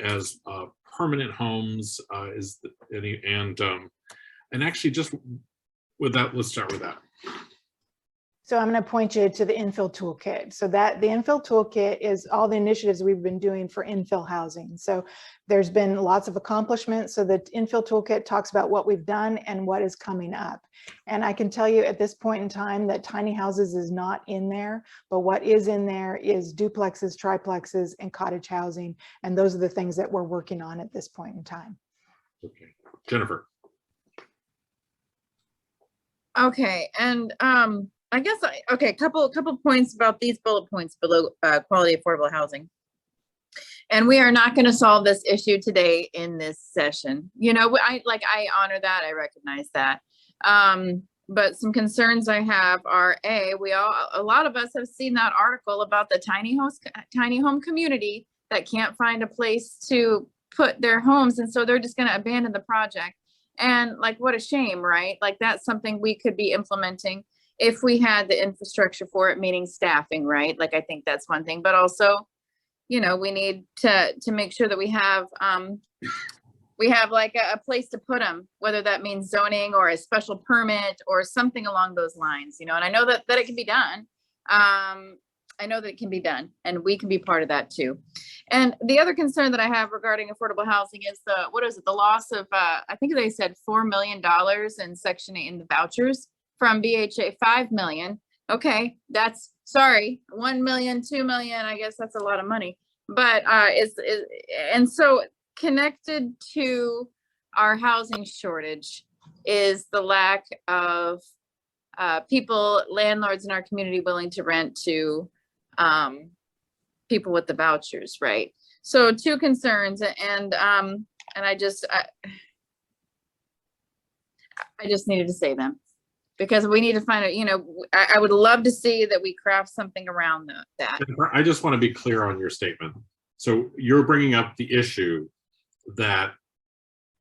as permanent homes. Is any and actually just with that, let's start with that. So I'm going to point you to the infill toolkit. So that the infill toolkit is all the initiatives we've been doing for infill housing. So there's been lots of accomplishments. So the infill toolkit talks about what we've done and what is coming up. And I can tell you at this point in time that tiny houses is not in there, but what is in there is duplexes, triplexes, and cottage housing. And those are the things that we're working on at this point in time. Okay, Jennifer. Okay, and I guess okay, couple points about these bullet points below quality affordable housing. And we are not going to solve this issue today in this session. You know, I honor that, I recognize that. But some concerns I have are a lot of us have seen that article about the tiny home community that can't find a place to put their homes, and so they're just going to abandon the project. And like, what a shame, right? Like, that's something we could be implementing if we had the infrastructure for it, meaning staffing, right? Like, I think that's one thing, but also, you know, we need to make sure that we have like a place to put them, whether that means zoning or a special permit or something along those lines, you know. And I know that it can be done. I know that it can be done, and we can be part of that too. And the other concern that I have regarding affordable housing is the loss of, I think they said $4 million in Section 8 in the vouchers from BHA, 5 million. Okay, that's, sorry, 1 million, 2 million, I guess that's a lot of money. But and so connected to our housing shortage is the lack of people, landlords in our community willing to rent to people with the vouchers, right? So two concerns, and I just needed to say them because we need to find out, you know, I would love to see that we craft something around that. I just want to be clear on your statement. So you're bringing up the issue that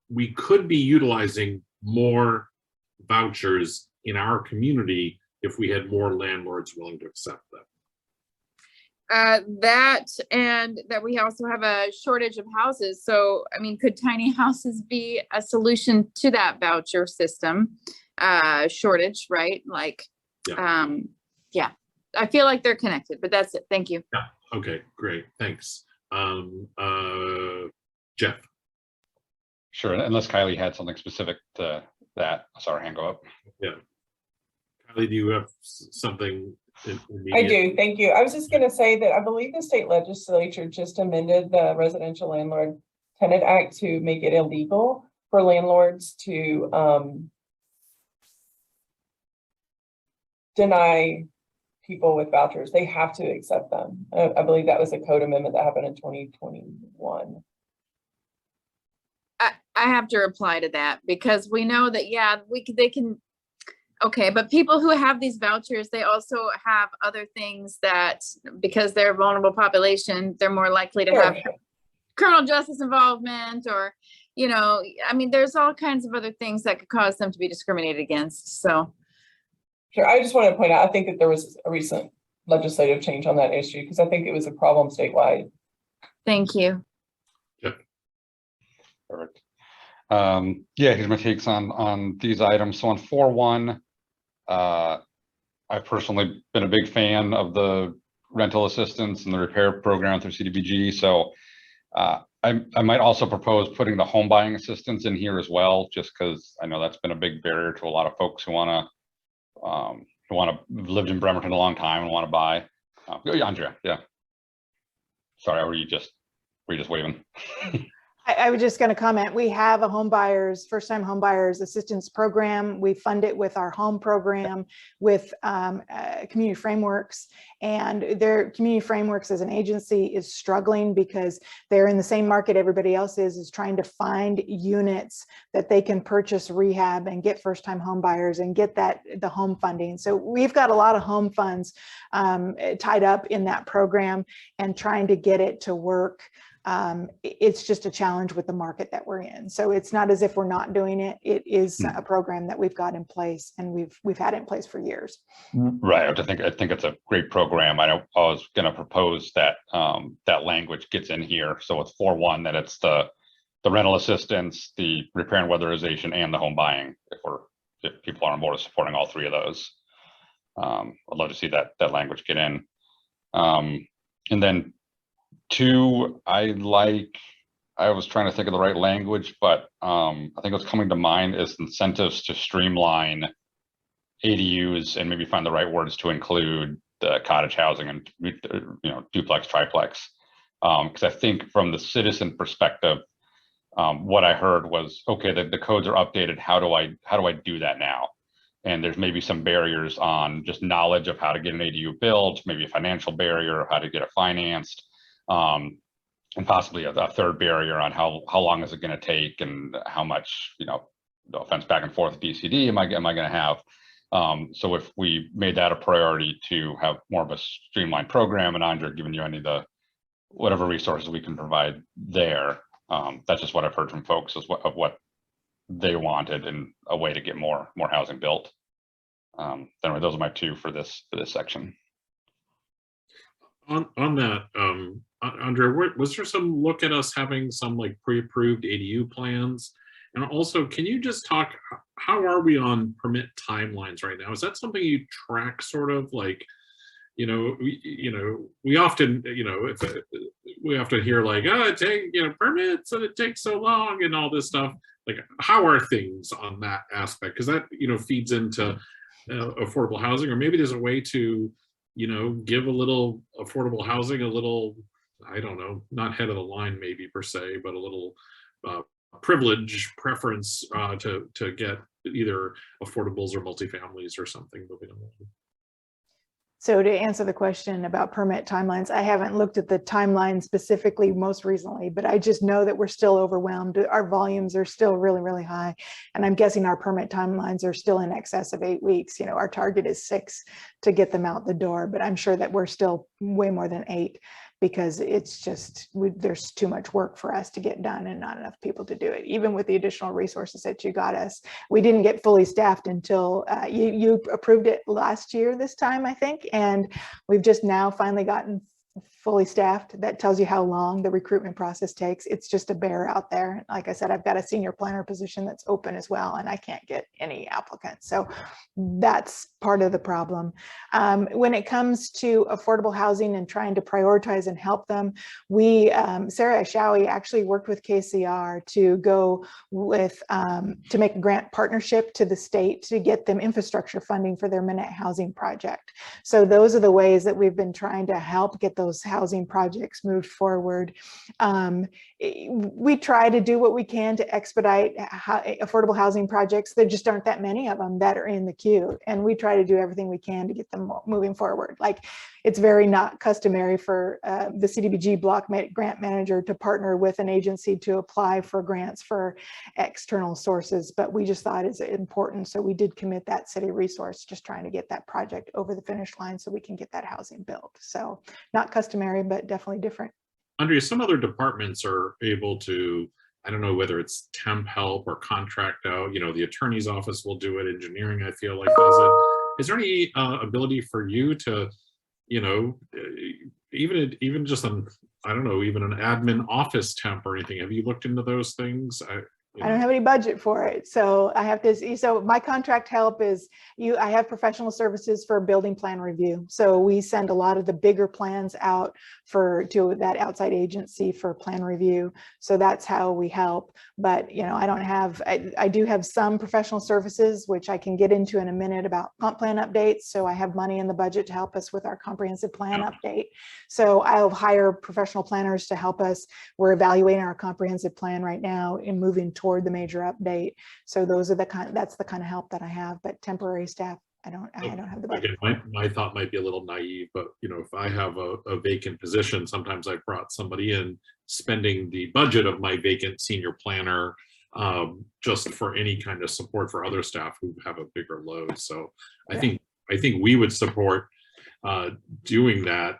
we could be utilizing more vouchers in our community if we had more landlords willing to accept them. That, and that we also have a shortage of houses. So, I mean, could tiny houses be a solution to that voucher system shortage, right? Like, yeah, I feel like they're connected, but that's it. Thank you. Yeah. Okay, great. Thanks. Jeff. Sure, unless Kylie had something specific to that. I saw her hand go up. Yeah. Kylie, do you have something? I do, thank you. I was just going to say that I believe the state legislature just amended the Residential Landlord Tenant Act to make it illegal for landlords to deny people with vouchers. They have to accept them. I believe that was a code amendment that happened in 2021. I have to reply to that because we know that, yeah, they can. Okay, but people who have these vouchers, they also have other things that, because they're a vulnerable population, they're more likely to have criminal justice involvement, or, you know, I mean, there's all kinds of other things that could cause them to be discriminated against. So. Sure, I just want to point out, I think that there was a recent legislative change on that issue because I think it was a problem statewide. Thank you. Yep. Perfect. Yeah, here's my takes on these items. So on 4.1, I've personally been a big fan of the rental assistance and the repair program through CDBG. So I might also propose putting the home buying assistance in here as well, just because I know that's been a big barrier to a lot of folks who want to lived in Bremerton a long time and want to buy. Andrea, yeah. Sorry, were you just waving? I was just going to comment, we have a first-time home buyers assistance program. We fund it with our home program with Community Frameworks, and their Community Frameworks as an agency is struggling because they're in the same market everybody else is trying to find units that they can purchase rehab and get first-time home buyers and get the home funding. So we've got a lot of home funds tied up in that program and trying to get it to work It's just a challenge with the market that we're in. So it's not as if we're not doing it. It is a program that we've got in place, and we've had it in place for years. Right. I think it's a great program. I was going to propose that that language gets in here. So it's 4.1 that it's the rental assistance, the repair and weatherization, and the home buying. If people are on board with supporting all three of those, I'd love to see that language get in. And then 2, I was trying to think of the right language, but I think what's coming to mind is incentives to streamline ADUs and maybe find the right words to include the cottage housing and, duplex, triplex. Because I think from the citizen perspective, what I heard was, okay, the codes are updated. How do I do that now? And there's maybe some barriers on just knowledge of how to get an ADU built, maybe a financial barrier, how to get it financed, and possibly a third barrier on how long is it going to take and how much, no offense, back and forth DCD am I going to have. So if we made that a priority to have more of a streamlined program, and Andrea giving you any of the whatever resources we can provide there, that's just what I've heard from folks of what they wanted and a way to get more housing built. Anyway, those are my 2 for this section. On that, Andrea, was there some look at us having some like pre-approved ADU plans? And also, can you just talk, how are we on permit timelines right now? Is that something you track sort of like, we often, we often hear like, oh, it takes, permits and it takes so long and all this stuff. Like, how are things on that aspect? Because that, feeds into affordable housing, or maybe there's a way to, give a little affordable housing, a little, I don't know, not head of the line maybe per se, but a little privilege preference to get either affordables or multifamilies or something moving along. So to answer the question about permit timelines, I haven't looked at the timeline specifically most recently, but I just know that we're still overwhelmed. Our volumes are still really, really high. And I'm guessing our permit timelines are still in excess of 8 weeks. Our target is 6 to get them out the door, but I'm sure that we're still way more than 8, because it's just, there's too much work for us to get done and not enough people to do it. Even with the additional resources that you got us, we didn't get fully staffed until you approved it last year this time, I think. And we've just now finally gotten fully staffed. That tells you how long the recruitment process takes. It's just a bear out there. Like I said, I've got a senior planner position that's open as well, and I can't get any applicants. So that's part of the problem. When it comes to affordable housing and trying to prioritize and help them, Sarah Ashawi actually worked with KCR to go with, to make a grant partnership to the state to get them infrastructure funding for their Minute housing project. So those are the ways that we've been trying to help get those housing projects moved forward. We try to do what we can to expedite affordable housing projects. There just aren't that many of them that are in the queue, and we try to do everything we can to get them moving forward. Like, it's very not customary for the CDBG block grant manager to partner with an agency to apply for grants for external sources, but we just thought it's important, so we did commit that city resource, just trying to get that project over the finish line so we can get that housing built. So not customary, but definitely different. Andrea, some other departments are able to, I don't know whether it's temp help or contract out, the attorney's office will do it, engineering, I feel like, does it. Is there any ability for you to, even just an, I don't know, even an admin office temp or anything? Have you looked into those things? I don't have any budget for it, so I have to see. So my contract help is I have professional services for building plan review. So we send a lot of the bigger plans out to that outside agency for plan review. So that's how we help. But I don't have. I do have some professional services, which I can get into in a minute, about comp plan updates. So I have money in the budget to help us with our comprehensive plan update. So I'll hire professional planners to help us. We're evaluating our comprehensive plan right now and moving toward the major update. So those are that's the kind of help that I have, but temporary staff, I don't have the budget. Again, my thought might be a little naive, but if I have a vacant position, sometimes I've brought somebody in spending the budget of my vacant senior planner just for any kind of support for other staff who have a bigger load. So I think we would support doing that,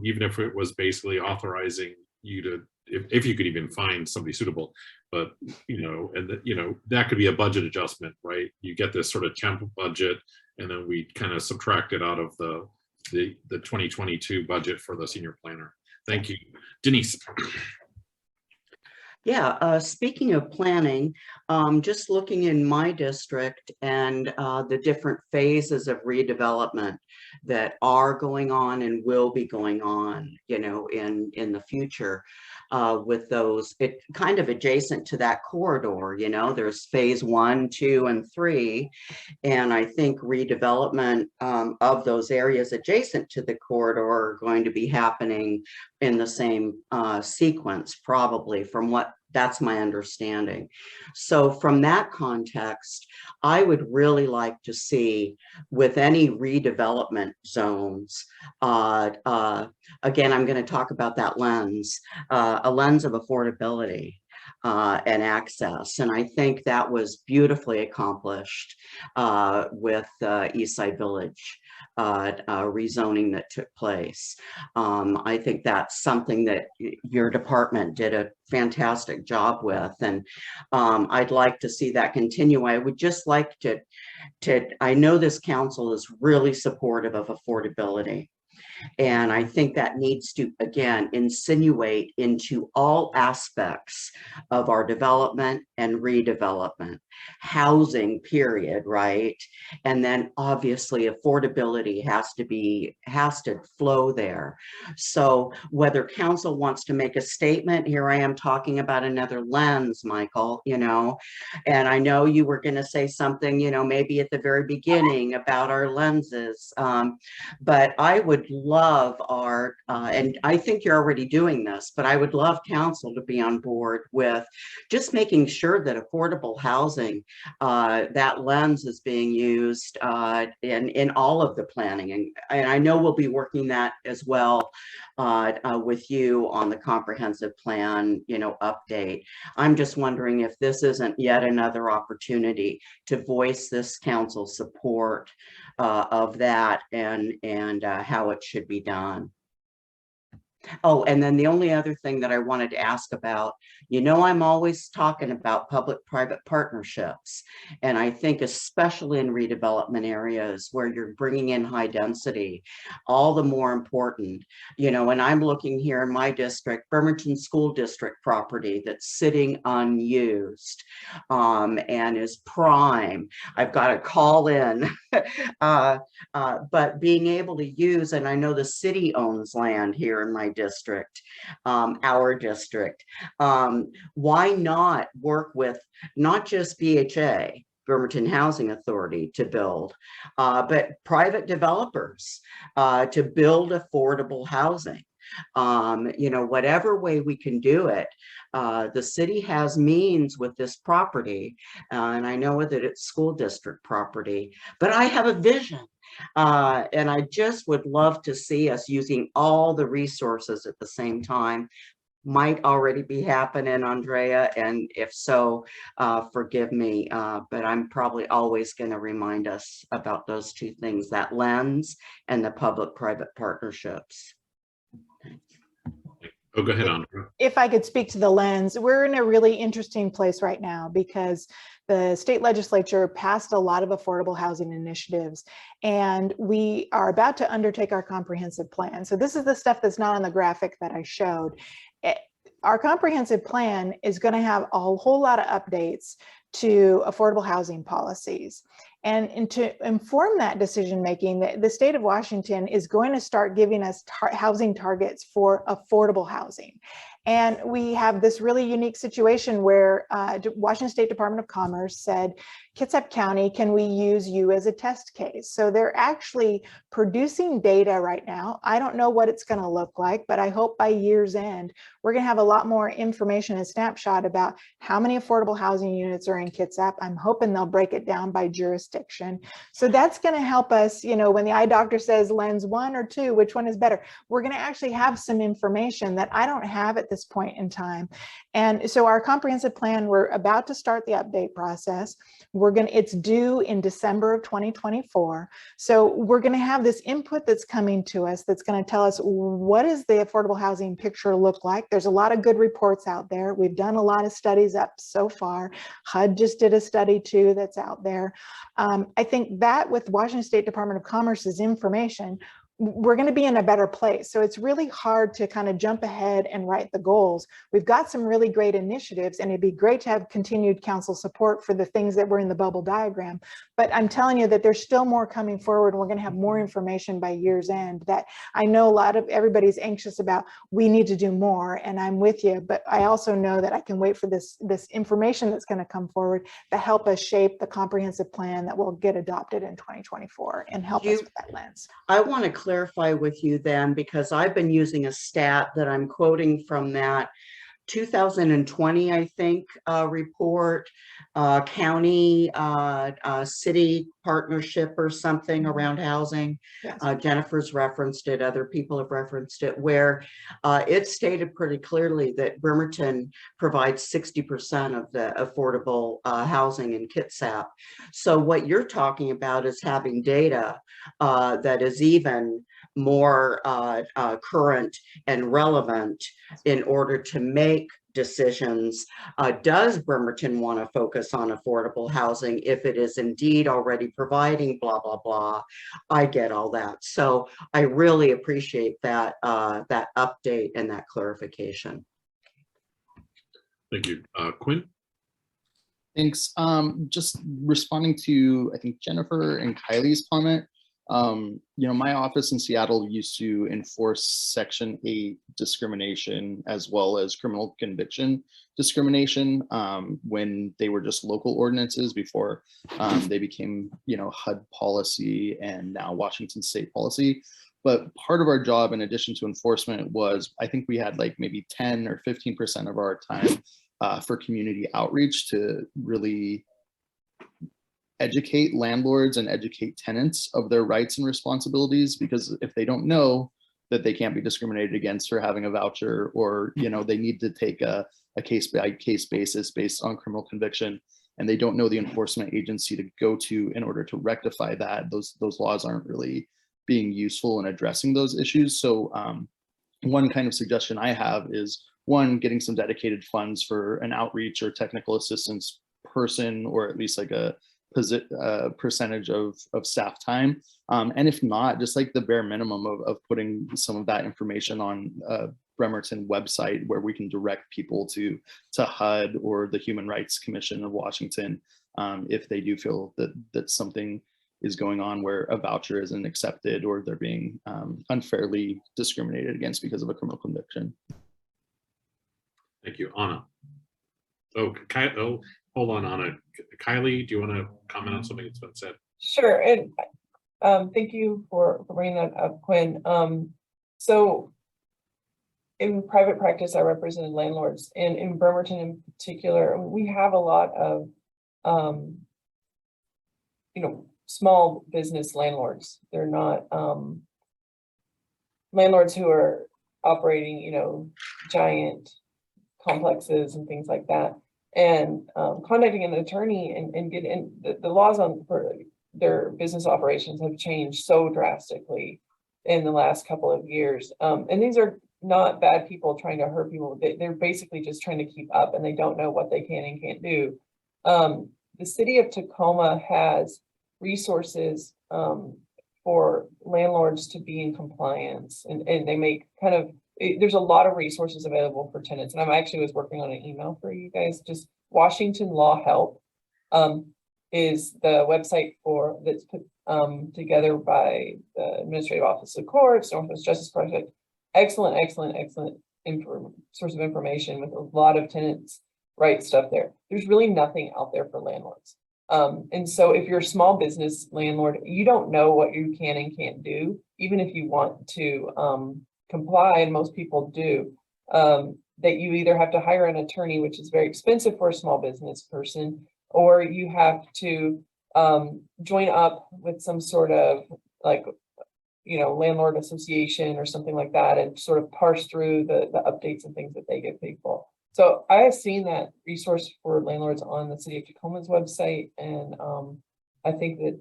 even if it was basically authorizing you if you could even find somebody suitable, but, and that could be a budget adjustment, right? You get this sort of temp budget, and then we kind of subtract it out of the 2022 budget for the senior planner. Thank you. Denise. Yeah, speaking of planning, just looking in my district and the different phases of redevelopment that are going on and will be going on, in the future, with those, it kind of adjacent to that corridor, there's phase 1, 2, and 3. And I think redevelopment of those areas adjacent to the corridor are going to be happening in the same sequence, probably, from what that's my understanding. So from that context, I would really like to see, with any redevelopment zones, again, I'm going to talk about that lens, a lens of affordability and access. And I think that was beautifully accomplished with Eastside Village rezoning that took place. I think that's something that your department did a fantastic job with, and I'd like to see that continue. I would just like to I know this council is really supportive of affordability. And I think that needs to, again, insinuate into all aspects of our development and redevelopment, housing, period, right? And then obviously affordability has to flow there. So whether council wants to make a statement, here I am talking about another lens, Michael, and I know you were going to say something, maybe at the very beginning about our lenses, but I would love our, and I think you're already doing this, but I would love council to be on board with just making sure that affordable housing, that lens is being used in all of the planning. And I know we'll be working that as well with you on the comprehensive plan, update. I'm just wondering if this isn't yet another opportunity to voice this council support of that and how it should be done. Oh, and then the only other thing that I wanted to ask about, I'm always talking about public-private partnerships. And I think especially in redevelopment areas where you're bringing in high density, all the more important, and I'm looking here in my district, Bremerton School District property that's sitting unused and is prime. I've got to call in, but being able to use, and I know the city owns land here in my district, our district. Why not work with not just BHA, Bremerton Housing Authority, to build, but private developers to build affordable housing? Whatever way we can do it, the city has means with this property, and I know that it's school district property, but I have a vision. And I just would love to see us using all the resources at the same time. Might already be happening, Andrea, and if so, forgive me, but I'm probably always going to remind us about those two things, that lens and the public-private partnerships. Oh, go ahead, Andrea. If I could speak to the lens, we're in a really interesting place right now because the state legislature passed a lot of affordable housing initiatives, and we are about to undertake our comprehensive plan. So this is the stuff that's not on the graphic that I showed. Our comprehensive plan is going to have a whole lot of updates to affordable housing policies. And to inform that decision making, the state of Washington is going to start giving us housing targets for affordable housing. And we have this really unique situation where Washington State Department of Commerce said, Kitsap County, can we use you as a test case? So they're actually producing data right now. I don't know what it's going to look like, but I hope by year's end, we're going to have a lot more information and snapshot about how many affordable housing units are in Kitsap. I'm hoping they'll break it down by jurisdiction. So that's going to help us, when the eye doctor says lens 1 or 2, which one is better? We're going to actually have some information that I don't have at the this point in time. And so our comprehensive plan, we're about to start the update process. It's due in December of 2024. So we're going to have this input that's coming to us that's going to tell us, what does the affordable housing picture look like? There's a lot of good reports out there. We've done a lot of studies up so far. HUD just did a study too that's out there. I think that with Washington State Department of Commerce's information, we're going to be in a better place. So it's really hard to kind of jump ahead and write the goals. We've got some really great initiatives, and it'd be great to have continued council support for the things that were in the bubble diagram. But I'm telling you that there's still more coming forward. And we're going to have more information by year's end that I know a lot of everybody's anxious about. We need to do more, and I'm with you. But I also know that I can wait for this information that's going to come forward to help us shape the comprehensive plan that will get adopted in 2024 and help us with that lens. I want to clarify with you then, because I've been using a stat that I'm quoting from that 2020, I think, report, county, city partnership or something around housing. Yes. Jennifer's referenced it, other people have referenced it, where it stated pretty clearly that Bremerton provides 60% of the affordable housing in Kitsap. So what you're talking about is having data that is even more current and relevant in order to make decisions. Does Bremerton want to focus on affordable housing if it is indeed already providing blah, blah, blah? I get all that. So I really appreciate that, that update and that clarification. Thank you. Quinn? Thanks. Just responding to, I think, Jennifer and Kylie's comment. My office in Seattle used to enforce Section 8 discrimination as well as criminal conviction discrimination when they were just local ordinances before they became, HUD policy and now Washington State policy. But part of our job, in addition to enforcement, was I think we had like maybe 10 or 15% of our time for community outreach to really educate landlords and educate tenants of their rights and responsibilities, because if they don't know that they can't be discriminated against for having a voucher, or they need to take a case-by-case basis based on criminal conviction, and they don't know the enforcement agency to go to in order to rectify that, those laws aren't really being useful in addressing those issues. So one kind of suggestion I have is, one, getting some dedicated funds for an outreach or technical assistance person, or at least like a percentage of staff time, and if not, just like the bare minimum of putting some of that information on Bremerton website, where we can direct people to HUD or the Human Rights Commission of Washington if they do feel that something is going on where a voucher isn't accepted or they're being unfairly discriminated against because of a criminal conviction. Thank you. Anna. Hold on, Anna. Kylie, do you want to comment on something that's been said? Sure, and thank you for bringing that up, Quinn. So in private practice, I represented landlords, and in Bremerton in particular, we have a lot of small business landlords. They're not landlords who are operating, giant complexes and things like that. And contacting an attorney and getting the laws for their business operations have changed so drastically in the last couple of years. And these are not bad people trying to hurt people. They're basically just trying to keep up, and they don't know what they can and can't do. The city of Tacoma has resources for landlords to be in compliance, and they make there's a lot of resources available for tenants. And I actually was working on an email for you guys. Just Washington Law Help is the website that's put together by the Administrative Office of Courts, Northwest Justice Project. Excellent source of information with a lot of tenants' rights stuff there. There's really nothing out there for landlords. And so if you're a small business landlord, you don't know what you can and can't do, even if you want to comply, and most people do, that you either have to hire an attorney, which is very expensive for a small business person, or you have to join up with some sort of you know, landlord association or something like that, and sort of parse through the updates and things that they get people. So I have seen that resource for landlords on the City of Tacoma's website, and I think that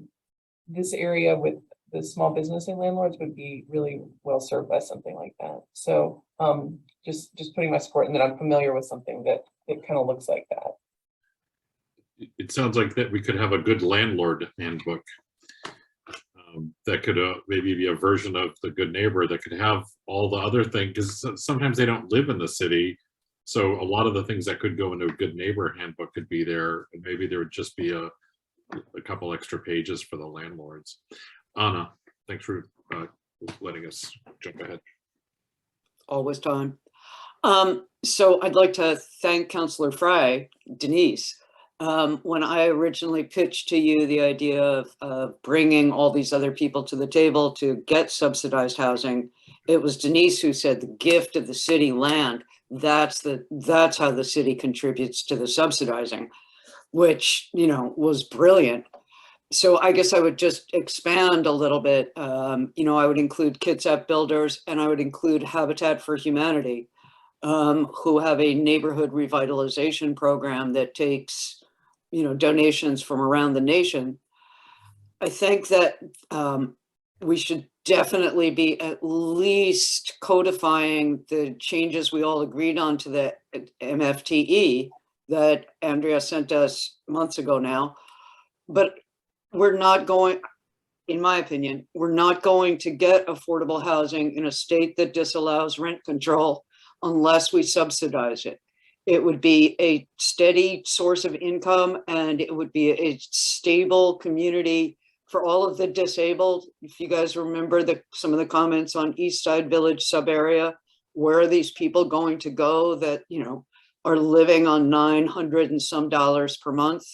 this area with the small business and landlords would be really well served by something like that. So just putting my support in that I'm familiar with something that it kind of looks like that. It sounds like that we could have a good landlord handbook that could maybe be a version of the Good Neighbor that could have all the other things, because sometimes they don't live in the city. So a lot of the things that could go into a Good Neighbor handbook could be there, and maybe there would just be a couple extra pages for the landlords. Anna, thanks for letting us jump ahead. Always time. So I'd like to thank Councillor Fry, Denise. When I originally pitched to you the idea of bringing all these other people to the table to get subsidized housing, it was Denise who said the gift of the city land, that's how the city contributes to the subsidizing, which, you know, was brilliant. So I guess I would just expand a little bit. You know, I would include Kitsap Builders, and I would include Habitat for Humanity, who have a neighborhood revitalization program that takes, you know, donations from around the nation. I think that we should definitely be at least codifying the changes we all agreed on to the MFTE that Andrea sent us months ago now. But we're not going, in my opinion, we're not going to get affordable housing in a state that disallows rent control unless we subsidize it. It would be a steady source of income, and it would be a stable community for all of the disabled. If you guys remember some of the comments on East Side Village sub area, where are these people going to go that, you know, are living on $900 and some per month?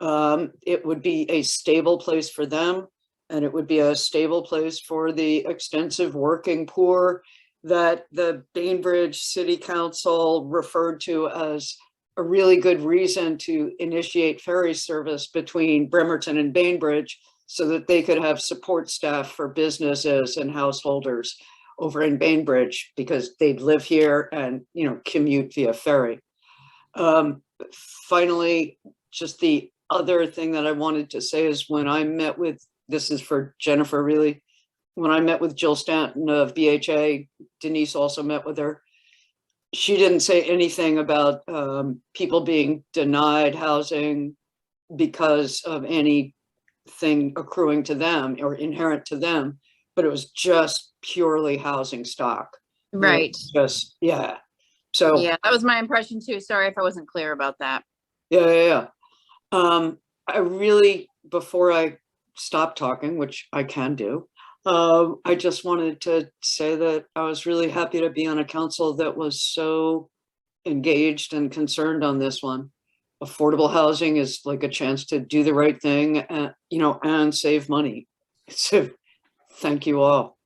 It would be a stable place for them, and it would be a stable place for the extensive working poor that the Bainbridge City Council referred to as a really good reason to initiate ferry service between Bremerton and Bainbridge, so that they could have support staff for businesses and householders over in Bainbridge, because they'd live here and, you know, commute via ferry. Finally, just the other thing that I wanted to say is when I met with, this is for Jennifer really, when I met with Jill Stanton of BHA, Denise also met with her. She didn't say anything about people being denied housing because of anything accruing to them or inherent to them, but it was just purely housing stock. Right. Just, yeah. So Yeah, that was my impression too. Sorry if I wasn't clear about that. Yeah. I really, before I stop talking, which I can do, I just wanted to say that I was really happy to be on a council that was so engaged and concerned on this one. Affordable housing is like a chance to do the right thing, and, you know, and save money. So thank you all.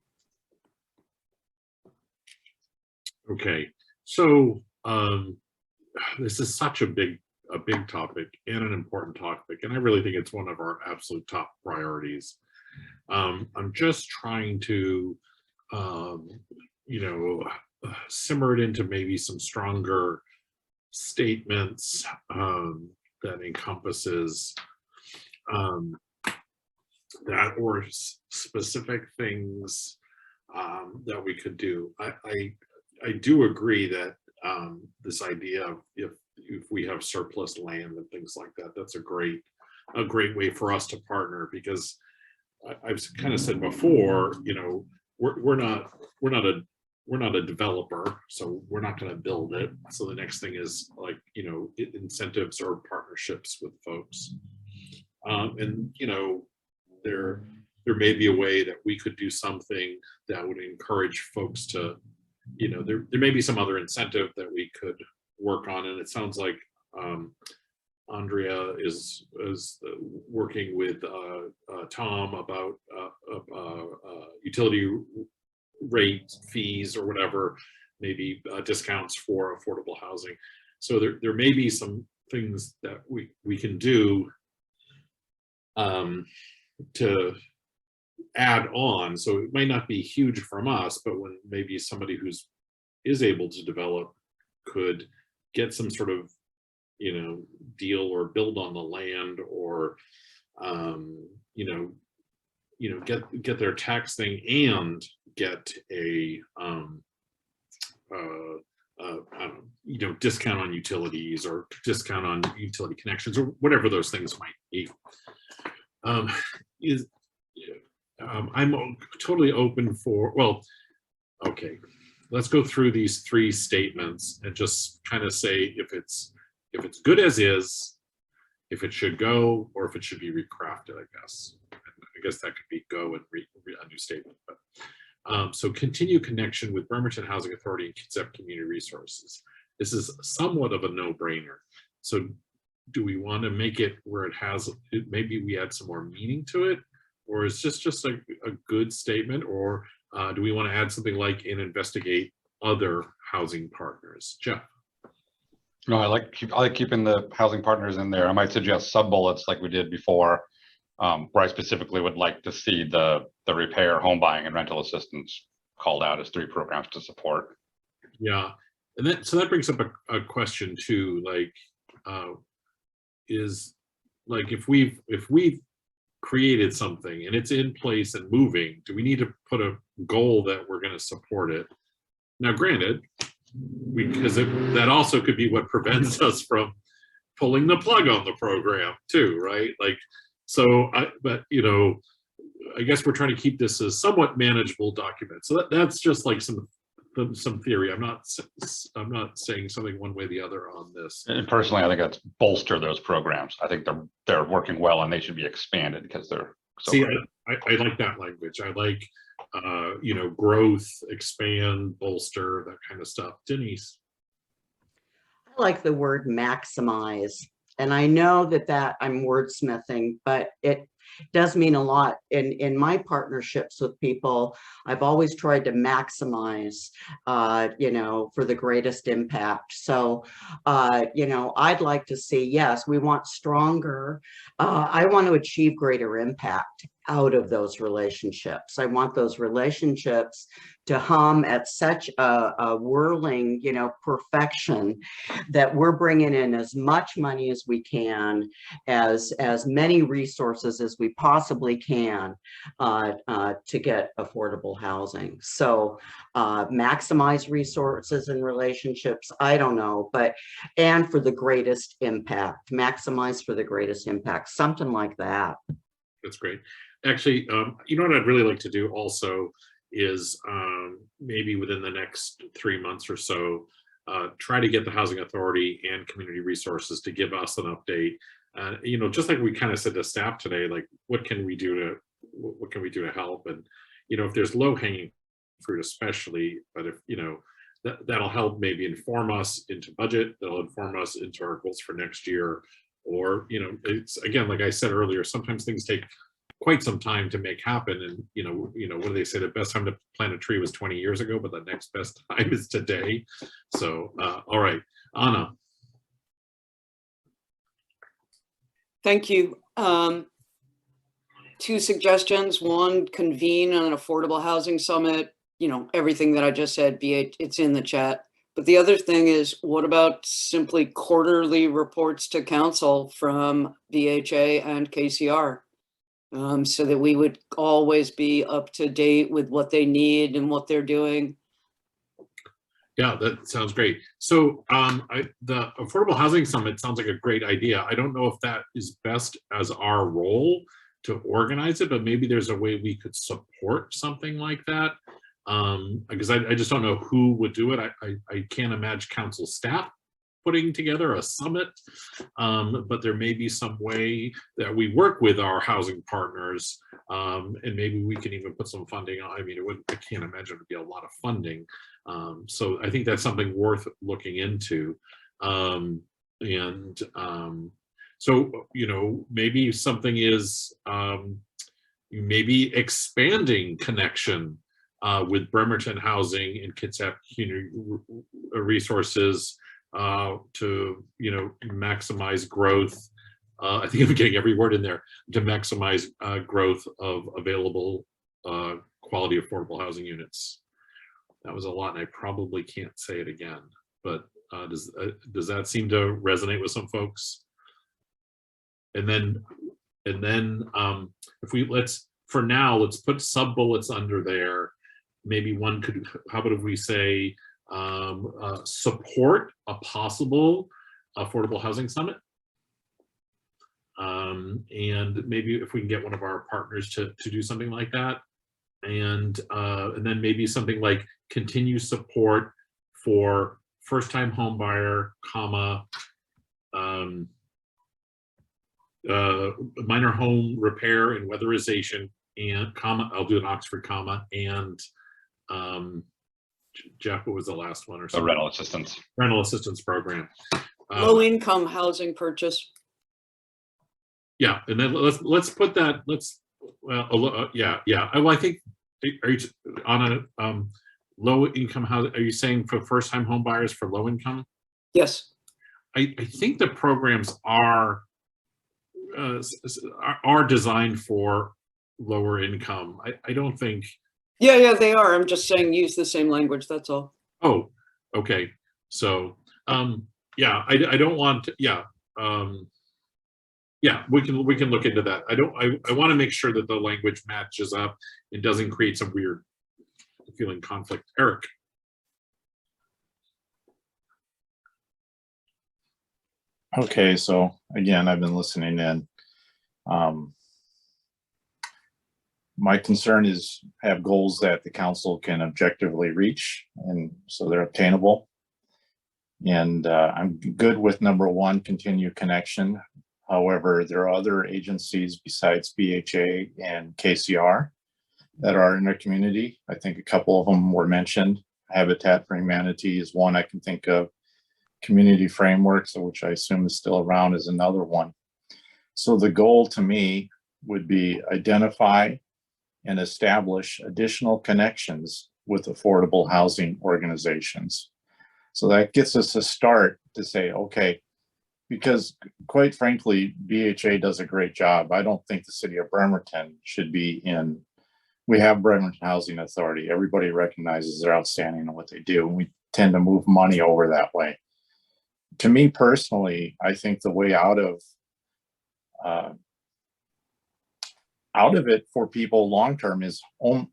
Okay, so this is such a big topic and an important topic, and I really think it's one of our absolute top priorities. I'm just trying to, you know, simmer it into maybe some stronger statements that encompasses that, or specific things that we could do. I do agree that this idea of if we have surplus land and things like that, that's a great way for us to partner, because I've kind of said before, you know, we're not a developer, so we're not going to build it. So the next thing is, like, you know, incentives or partnerships with folks, and, you know, there may be a way that we could do something that would encourage folks to, you know, there may be some other incentive that we could work on. And it sounds like Andrea is working with Tom about utility rate fees or whatever, maybe discounts for affordable housing. So there may be some things that we can do to add on. So it might not be huge from us, but when maybe somebody is able to develop could get some sort of, you know, deal or build on the land, or get their tax thing and get a I don't know, discount on utilities or discount on utility connections or whatever those things might be. I'm totally open for, well, okay, let's go through these 3 statements and just kind of say if it's good as is, if it should go, or if it should be recrafted, I guess. I guess that could be go and a new statement. But so continue connection with Bremerton Housing Authority and Kitsap Community Resources. This is somewhat of a no-brainer. So do we want to make it where it has, maybe we add some more meaning to it, or is this just a good statement, or do we want to add something like and investigate other housing partners? Jeff? No, I like keeping the housing partners in there. I might suggest sub-bullets like we did before, where I specifically would like to see the repair, home buying, and rental assistance called out as 3 programs to support. Yeah, and so that brings up a question too, like, is like if we've created something and it's in place and moving, do we need to put a goal that we're going to support it? Now, granted, because that also could be what prevents us from pulling the plug on the program too, right? Like, so but you know, I guess we're trying to keep this as somewhat manageable document. So that's just like some theory. I'm not saying something one way or the other on this. And personally, I think that's bolster those programs. I think they're working well and they should be expanded because they're so See, great. I like that language. I like you know, growth, expand, bolster, that kind of stuff. Denise? I like the word maximize. And I know that I'm wordsmithing, but it does mean a lot. In my partnerships with people, I've always tried to maximize, you know, for the greatest impact. So, you know, I'd like to see, yes, we want stronger. I want to achieve greater impact out of those relationships. I want those relationships to hum at such a whirling, you know, perfection that we're bringing in as much money as we can, as many resources as we possibly can to get affordable housing. So maximize resources and relationships, I don't know, but, and for the greatest impact, maximize for the greatest impact, something like that. That's great. Actually, you know what I'd really like to do also is maybe within the next 3 months or so, try to get the Housing Authority and Community Resources to give us an update. You know, just like we kind of said to staff today, like what can we do to help? And you know, if there's low-hanging fruit, especially, but if you know, that'll help maybe inform us into budget. That'll inform us into our goals for next year. Or you know, it's again, like I said earlier, sometimes things take quite some time to make happen. And you know, what do they say? The best time to plant a tree was 20 years ago, but the next best time is today. So, all right, Anna. Thank you. 2 suggestions. One, convene an affordable housing summit. You know, everything that I just said, it's in the chat. But the other thing is, what about simply quarterly reports to council from VHA and KCR? So that we would always be up to date with what they need and what they're doing. Yeah, that sounds great. So the Affordable Housing Summit sounds like a great idea. I don't know if that is best as our role to organize it, but maybe there's a way we could support something like that. Because I just don't know who would do it. I can't imagine council staff putting together a summit, but there may be some way that we work with our housing partners, and maybe we can even put some funding on. I mean, I can't imagine it would be a lot of funding. So I think that's something worth looking into. So, you know, maybe something is maybe expanding connection with Bremerton Housing and Kitsap Community Resources to, you know, maximize growth I think I'm getting every word in there, to maximize growth of available quality affordable housing units. That was a lot, and I probably can't say it again, but does that seem to resonate with some folks? And then if for now, let's put sub bullets under there. Maybe one could, how about if we say support a possible affordable housing summit? And maybe if we can get one of our partners to do something like that. And then maybe something like continue support for first-time home buyer, comma, minor home repair and weatherization, and comma, I'll do an Oxford comma, and Jeff, what was the last one or The something? rental assistance. Rental assistance program. Low-income housing purchase. Yeah, and then let's put that, yeah. Well, I think, are you on a low income housing, are you saying for first time home buyers for low income? Yes. I think the programs are designed for lower income. I don't think. Yeah, they are. I'm just saying use the same language, that's all. Oh, okay. So, yeah, I don't want to, yeah. Yeah, we can look into that. I want to make sure that the language matches up and doesn't create some weird feeling conflict. Eric. Okay, so again, I've been listening in. My concern is have goals that the council can objectively reach, and so they're obtainable. And I'm good with number one, continue connection. However, there are other agencies besides BHA and KCR that are in the community. I think a couple of them were mentioned. Habitat for Humanity is one I can think of. Community Frameworks, which I assume is still around, is another one. So the goal to me would be identify and establish additional connections with affordable housing organizations. So that gets us a start to say, okay, because quite frankly, BHA does a great job. I don't think the city of Bremerton should be in, we have Bremerton Housing Authority. Everybody recognizes they're outstanding in what they do, and we tend to move money over that way. To me personally, I think the way out of it for people long-term is home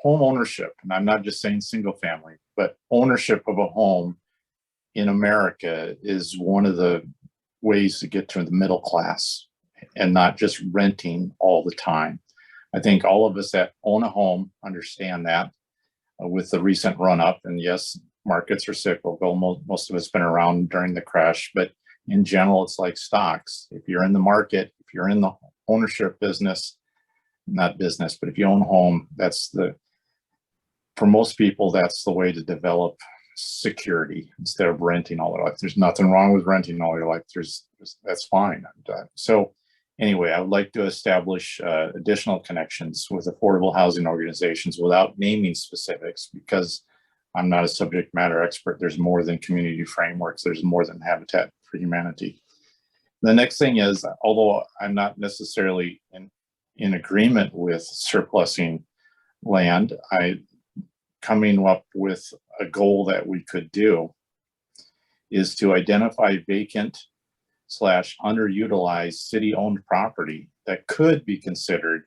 ownership. And I'm not just saying single family, but ownership of a home in America is one of the ways to get to the middle class and not just renting all the time. I think all of us that own a home understand that with the recent run up, and yes, markets are cyclical. Most of it's been around during the crash, but in general, it's like stocks. If you're in the market, if you're in the ownership business, not business, but if you own a home, for most people, that's the way to develop security instead of renting all their life. There's nothing wrong with renting all your life. That's fine. So anyway, I would like to establish additional connections with affordable housing organizations without naming specifics, because I'm not a subject matter expert. There's more than Community Frameworks. There's more than Habitat for Humanity. The next thing is, although I'm not necessarily in agreement with surplusing land, coming up with a goal that we could do is to identify vacant / underutilized city-owned property that could be considered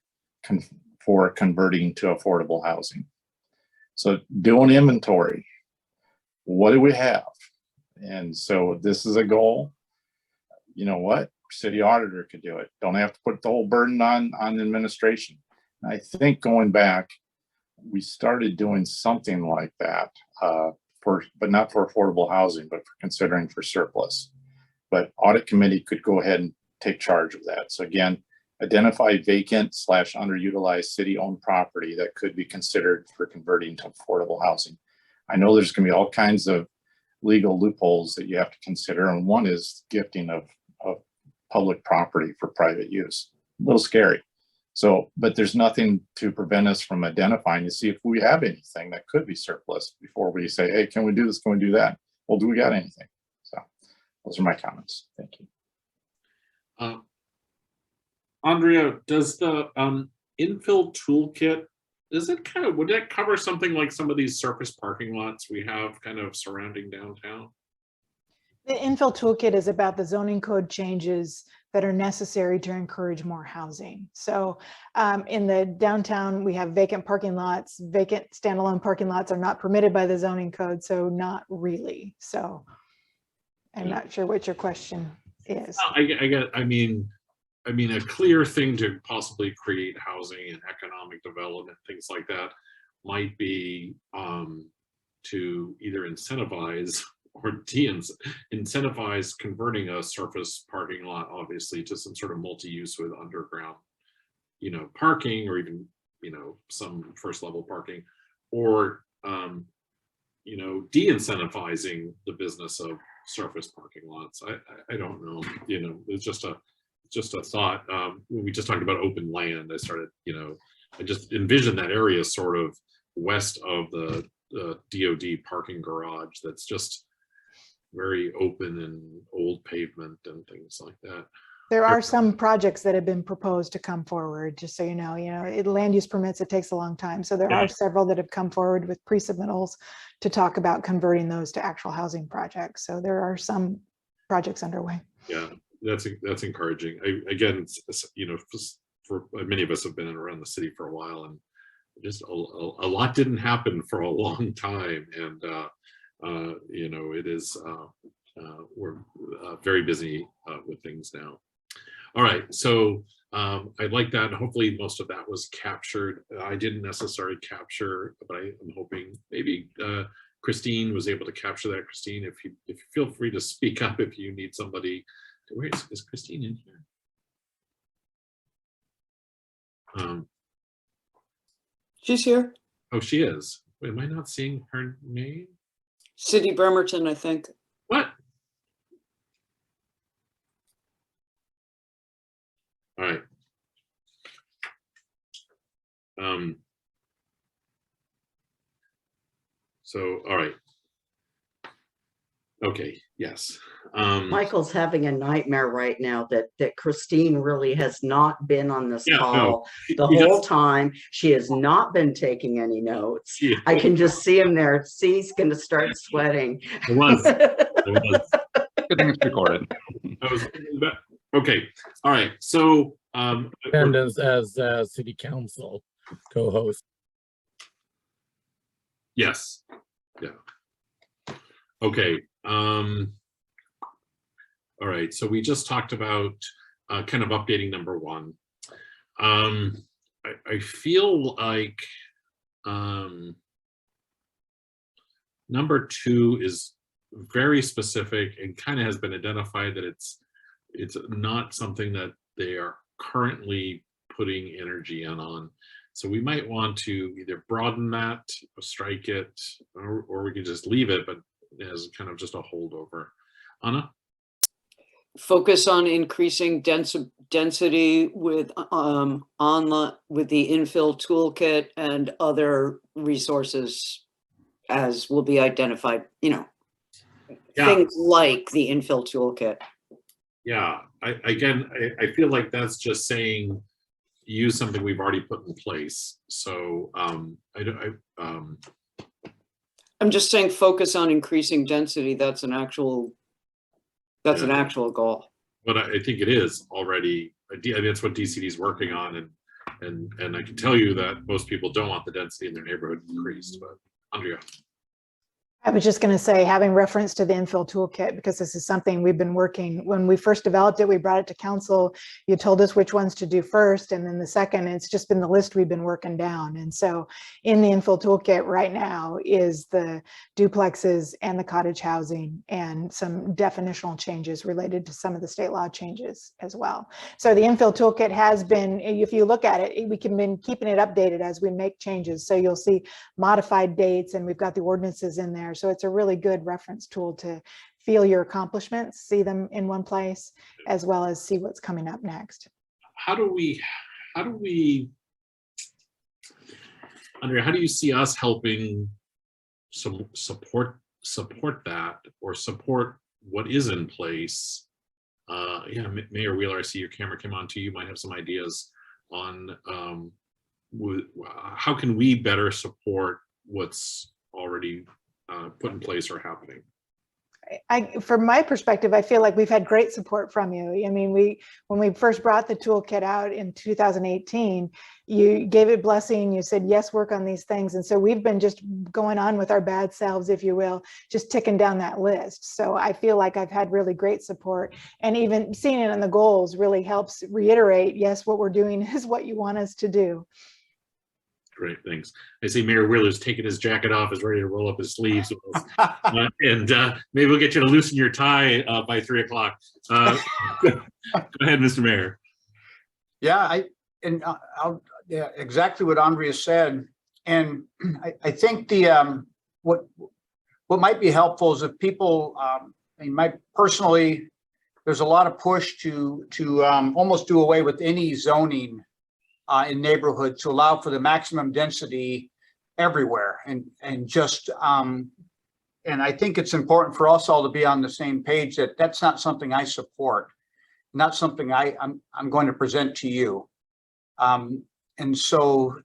for converting to affordable housing. So do an inventory. What do we have? And so this is a goal. You know what? City auditor could do it. Don't have to put the whole burden on administration. I think going back, we started doing something like that but not for affordable housing, but for considering for surplus. But audit committee could go ahead and take charge of that. So again, identify vacant / underutilized city-owned property that could be considered for converting to affordable housing. I know there's going to be all kinds of legal loopholes that you have to consider, and one is gifting of public property for private use. A little scary. So, but there's nothing to prevent us from identifying to see if we have anything that could be surplus before we say, hey, can we do this? Can we do that? Well, do we got anything? So those are my comments. Thank you. Andrea, does the infill toolkit, would that cover something like some of these surface parking lots we have kind of surrounding downtown? The infill toolkit is about the zoning code changes that are necessary to encourage more housing. So in the downtown, we have vacant parking lots. Vacant standalone parking lots are not permitted by the zoning code, so not really. So I'm not sure what your question is. I mean, a clear thing to possibly create housing and economic development, things like that, might be to either incentivize or de-incentivize converting a surface parking lot, obviously, to some sort of multi-use with underground, parking, or even, some first level parking, or, de-incentivizing the business of surface parking lots. I don't know, it's just a thought. When we just talked about open land, I started, I just envisioned that area sort of west of the DOD parking garage that's just very open and old pavement and things like that. There are some projects that have been proposed to come forward, just so you know, land use permits, it takes a long time. So there are several that have come forward with pre-submittals to talk about converting those to actual housing projects. So there are some projects underway. Yeah, that's encouraging. Again, for many of us have been around the city for a while, and just a lot didn't happen for a long time. And it is, we're very busy with things now. All right, so I like that. Hopefully most of that was captured. I didn't necessarily capture, but I'm hoping maybe Christine was able to capture that. Christine, if you feel free to speak up if you need somebody. Where is Christine in here? She's here. Oh, she is. Wait, am I not seeing her name? Cindy Bremerton, I think. What? All right. So, all right. Okay, yes. Michael's having a nightmare right now that Christine really has not been on this call the whole time. She has not been taking any notes. Yeah. I can just see him there. See, he's going to start sweating. It was. Good thing it's recorded. Okay. All right. So and as city council co-host. Yes. Yeah. Okay. All right. So we just talked about kind of updating number one. I feel like number two is very specific and kind of has been identified that it's not something that they are currently putting energy in on. So we might want to either broaden that, or strike it, or we can just leave it, but as kind of just a holdover. Anna? Focus on increasing density with the infill toolkit and other resources as will be identified, things like the infill toolkit. Yeah, I feel like that's just saying use something we've already put in place. So I'm just saying focus on increasing density. That's an actual goal. But I think it is already. That's what DCD is working on, and I can tell you that most people don't want the density in their neighborhood increased. But Andrea. I was just going to say, having reference to the infill toolkit, because this is something we've been working. When we first developed it, we brought it to council. You told us which ones to do first, and then the second, it's just been the list we've been working down. And so in the infill toolkit right now is the duplexes and the cottage housing and some definitional changes related to some of the state law changes as well. So the infill toolkit has been, if you look at it, we can been keeping it updated as we make changes. So you'll see modified dates, and we've got the ordinances in there. So it's a really good reference tool to feel your accomplishments, see them in one place, as well as see what's coming up next. How do we, Andrea, how do you see us helping support that, or support what is in place Yeah, Mayor Wheeler, I see your camera came on too. You might have some ideas on how can we better support what's already put in place or happening. From my perspective, I feel like we've had great support from you. I mean, when we first brought the toolkit out in 2018, you gave it blessing. You said, yes, work on these things. And so we've been just going on with our bad selves, if you will, just ticking down that list. So I feel like I've had really great support, and even seeing it in the goals really helps reiterate, yes, what we're doing is what you want us to do. Great, thanks. I see Mayor Wheeler's taking his jacket off, is ready to roll up his sleeves. And maybe we'll get you to loosen your tie by 3 o'clock. Go ahead, Mr. Mayor. Yeah, yeah, exactly what Andrea said. And I think the what might be helpful is if people, personally, there's a lot of push to almost do away with any zoning in neighborhoods to allow for the maximum density everywhere, and just and I think it's important for us all to be on the same page that that's not something I support, not something I'm going to present to you. And so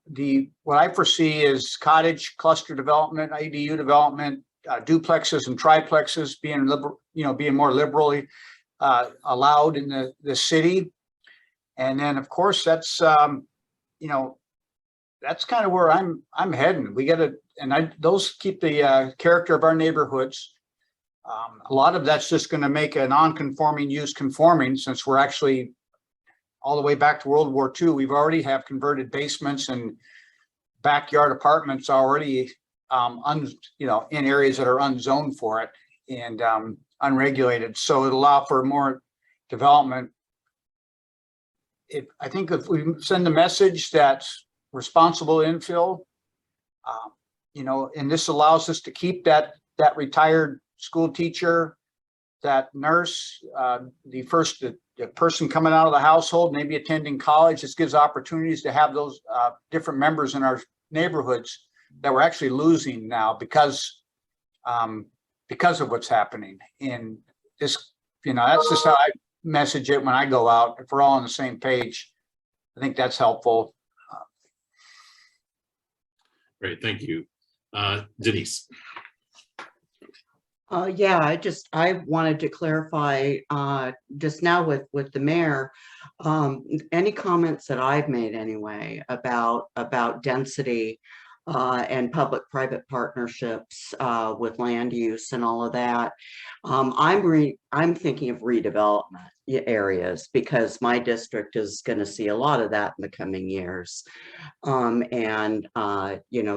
what I foresee is cottage cluster development, ADU development, duplexes and triplexes being liberal, being more liberally allowed in the city. And then of course that's that's kind of where I'm heading. We got to, and those keep the character of our neighborhoods. A lot of that's just going to make a non-conforming use conforming, since we're actually all the way back to World War II. We've already have converted basements and backyard apartments already, in areas that are unzoned for it and unregulated. So it'll allow for more development. I think if we send a message that's responsible infill, and this allows us to keep that retired school teacher, that nurse, the person coming out of the household, maybe attending college. This gives opportunities to have those different members in our neighborhoods that we're actually losing now because of what's happening. And this, that's just how I message it when I go out. If we're all on the same page, I think that's helpful. Great, thank you. Denise. Yeah, I wanted to clarify just now with the mayor, any comments that I've made anyway about density and public-private partnerships with land use and all of that. I'm thinking of redevelopment areas, because my district is going to see a lot of that in the coming years.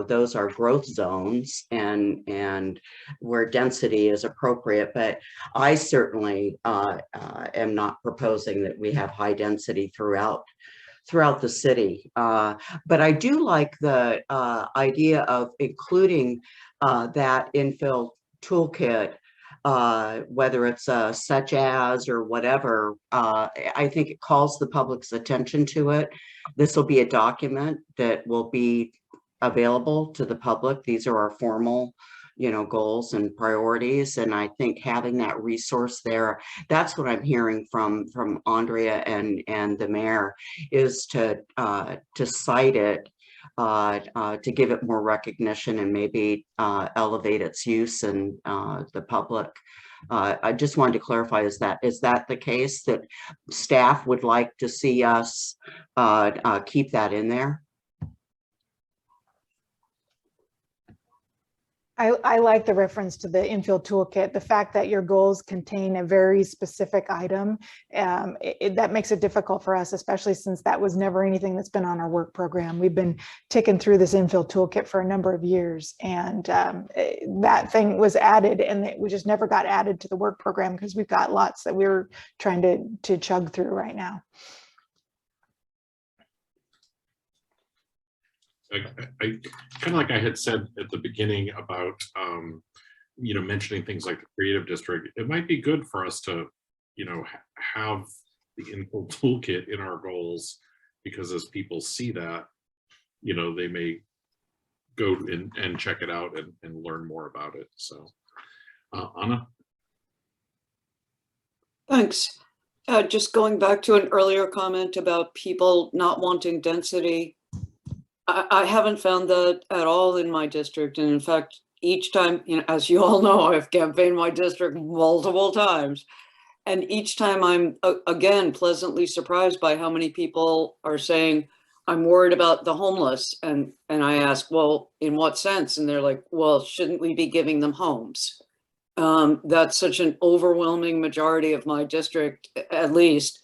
Those are growth zones and where density is appropriate. But I certainly am not proposing that we have high density throughout the city. But I do like the idea of including that infill toolkit, whether it's such as or whatever. I think it calls the public's attention to it. This will be a document that will be available to the public. These are our formal goals and priorities. And I think having that resource there, that's what I'm hearing from Andrea and the mayor, is to cite it, to give it more recognition and maybe elevate its use in the public. I just wanted to clarify, is that the case, that staff would like to see us keep that in there? I like the reference to the infill toolkit. The fact that your goals contain a very specific item, that makes it difficult for us, especially since that was never anything that's been on our work program. We've been ticking through this infill toolkit for a number of years, and that thing was added, and we just never got added to the work program because we've got lots that we're trying to chug through right now. I kind of like I had said at the beginning about mentioning things like the creative district. It might be good for us to have the infill toolkit in our goals, because as people see that, they may go in and check it out and learn more about it. So Anna. Thanks. Just going back to an earlier comment about people not wanting density. I haven't found that at all in my district. And in fact, each time, as you all know, I've campaigned my district multiple times. And each time I'm, again, pleasantly surprised by how many people are saying, I'm worried about the homeless. And I ask, well, in what sense? And they're like, well, shouldn't we be giving them homes? That's such an overwhelming majority of my district, at least,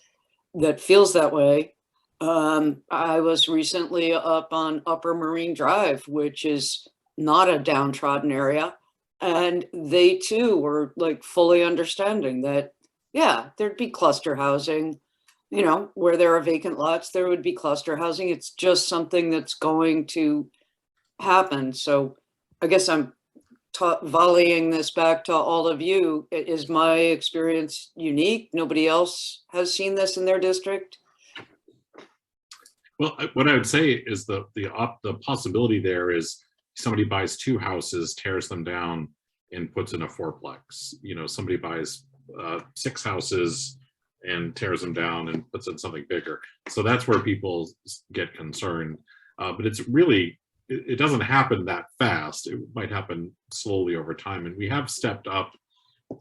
that feels that way. I was recently up on Upper Marine Drive, which is not a downtrodden area. And they too were like fully understanding that, yeah, there'd be cluster housing, where there are vacant lots, there would be cluster housing. It's just something that's going to happen. So I guess I'm volleying this back to all of you. Is my experience unique? Nobody else has seen this in their district? Well, what I would say is the possibility there is somebody buys 2 houses, tears them down, and puts in a 4-plex. Somebody buys 6 houses and tears them down and puts in something bigger. So that's where people get concerned. But it's really, it doesn't happen that fast. It might happen slowly over time. And we have stepped up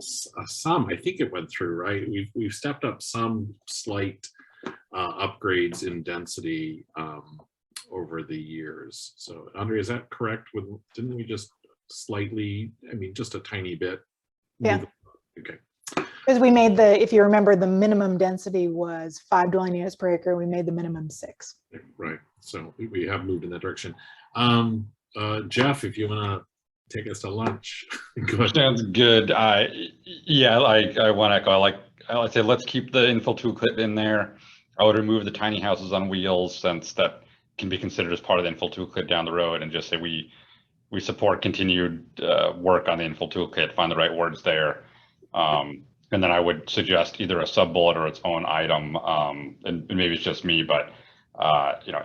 some, I think it went through, right? We've stepped up some slight upgrades in density over the years. So Andre, is that correct? Didn't we just slightly, just a tiny bit? Yeah. Okay. Because we made if you remember, the minimum density was 5 dwelling units per acre. We made the minimum 6. Right. So we have moved in that direction. Jeff, if you want to take us to lunch. Go ahead. Sounds good. Yeah, I want to echo. I like to say, let's keep the infill toolkit in there. I would remove the tiny houses on wheels, since that can be considered as part of the infill toolkit down the road, and just say we support continued work on the infill toolkit, find the right words there. And then I would suggest either a sub bullet or its own item, and maybe it's just me, but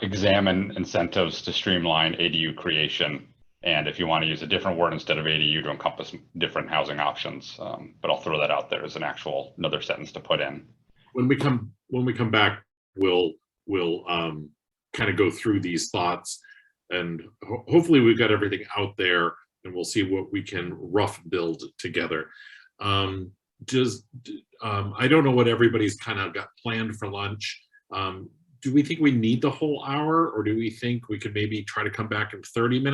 examine incentives to streamline ADU creation. And if you want to use a different word instead of ADU to encompass different housing options, but I'll throw that out there as another sentence to put in. When we come back, we'll kind of go through these thoughts, and hopefully we've got everything out there, and we'll see what we can rough build together. I don't know what everybody's kind of got planned for lunch. Do we think we need the whole hour, or do we think we could maybe try to come back in 30 minutes?